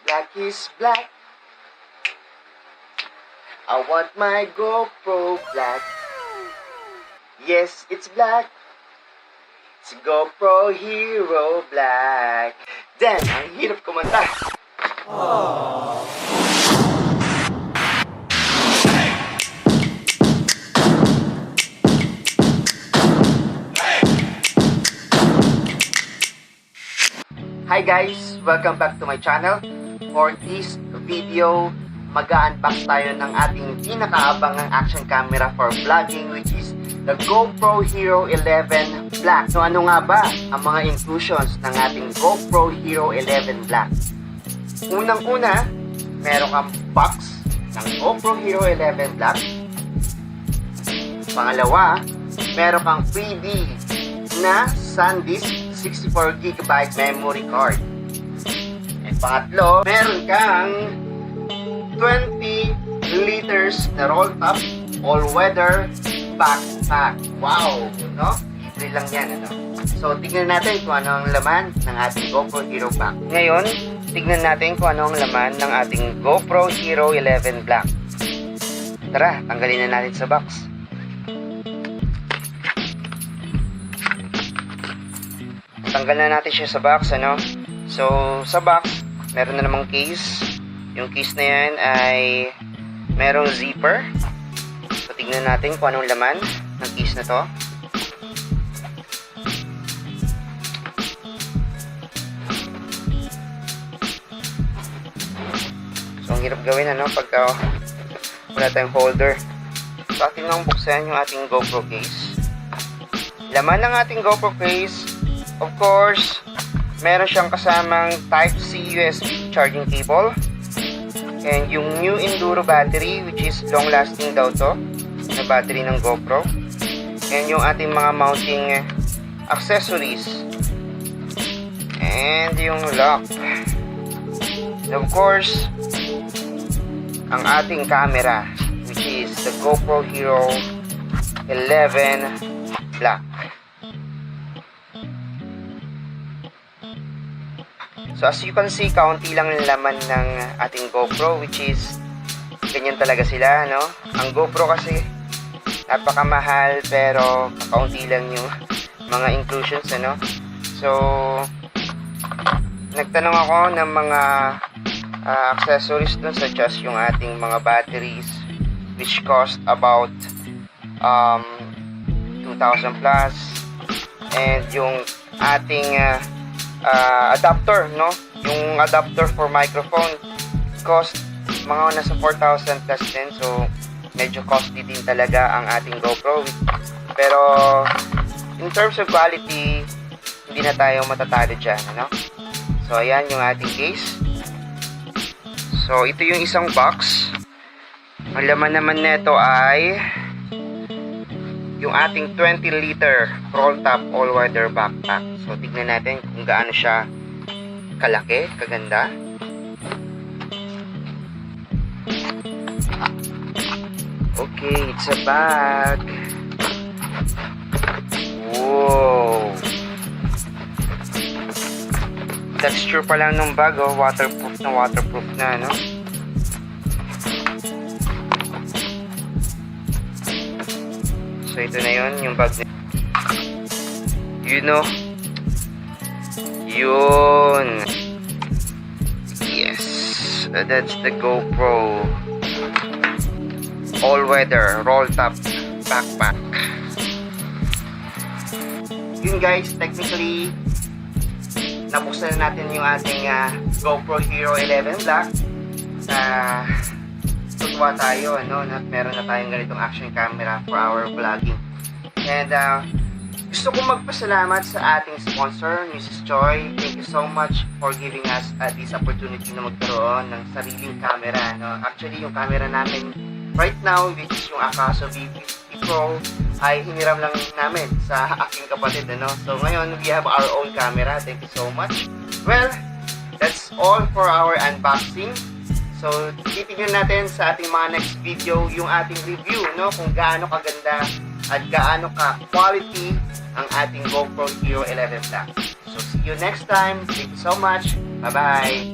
Black is black. I want my GoPro black. Yes, it's black. It's GoPro Hero Black. Damn, ang hirap kumanta. Hi guys! Welcome back to my channel. For this video, mag-unbox tayo ng ating pinakaabangang action camera for vlogging, which is the GoPro Hero 11 Black. So ano nga ba ang mga inclusions ng ating GoPro Hero 11 Black? Unang-una, meron kang box ng GoPro Hero 11 Black. Pangalawa, meron kang freebie na SanDisk 64GB memory card. At pangatlo, meron kang 20 liters na roll top all-weather backpack. Wow! No? Libre lang yan, ano? So, tignan natin kung ano ang laman ng ating GoPro Hero Black. Ngayon, tignan natin kung ano ang laman ng ating GoPro Hero 11 Black. Tara, tanggalin na natin sa box. Tanggal na natin siya sa box, ano? So, sa box, meron na namang case. Yung case na yan ay merong zipper. So, tignan natin kung anong laman ng case na to. So, ang hirap gawin, ano? Pagka wala tayong holder. So, atin lang buksan yung ating GoPro case. Laman ng ating GoPro case, of course, meron siyang kasamang Type-C USB charging cable. And yung new Enduro battery, which is long-lasting daw to, na battery ng GoPro. And yung ating mga mounting accessories. And yung lock. And of course, ang ating camera, which is the GoPro Hero 11 Black. So as you can see, kaunti lang ang laman ng ating GoPro, which is ganyan talaga sila, no? Ang GoPro kasi napakamahal, pero kaunti lang yung mga inclusions, ano? So nagtanong ako ng mga accessories dun, such as yung ating mga batteries, which cost about 2,000 plus, and yung ating adapter, no? Yung adapter for microphone cost mga nasa 4,000 plus din. So medyo costly din talaga ang ating GoPro. Pero in terms of quality, hindi na tayo matatalo dyan, ano? So ayan yung ating case. So ito yung isang box. Ang laman naman nito ay yung ating 20 liter roll top all-weather backpack. So tignan natin kung gaano siya kalaki, kaganda. Okay, it's a bag. Wow! Texture pa lang ng bag, oh, waterproof na, no? So ito na yung bag na yun. Yes, that's the GoPro all-weather roll top backpack. Yun guys, technically nabuksan na natin yung ating GoPro Hero 11 Black. Tutuwa tayo, ano, na meron na tayong ganitong action camera for our vlogging. And gusto kong magpasalamat sa ating sponsor, Mrs. Joy. Thank you so much for giving us this opportunity na magkaroon ng sariling camera, no? Actually, yung camera namin right now, which is yung Akaso V50 Pro, ay hiniram lang namin sa aking kapatid, ano? So ngayon, we have our own camera. Thank you so much. Well, that's all for our unboxing. So, titignan natin sa ating mga next video yung ating review, no? Kung gaano kaganda at gaano ka-quality ang ating GoPro Hero 11 Black. So, see you next time. Thank you so much. Bye-bye.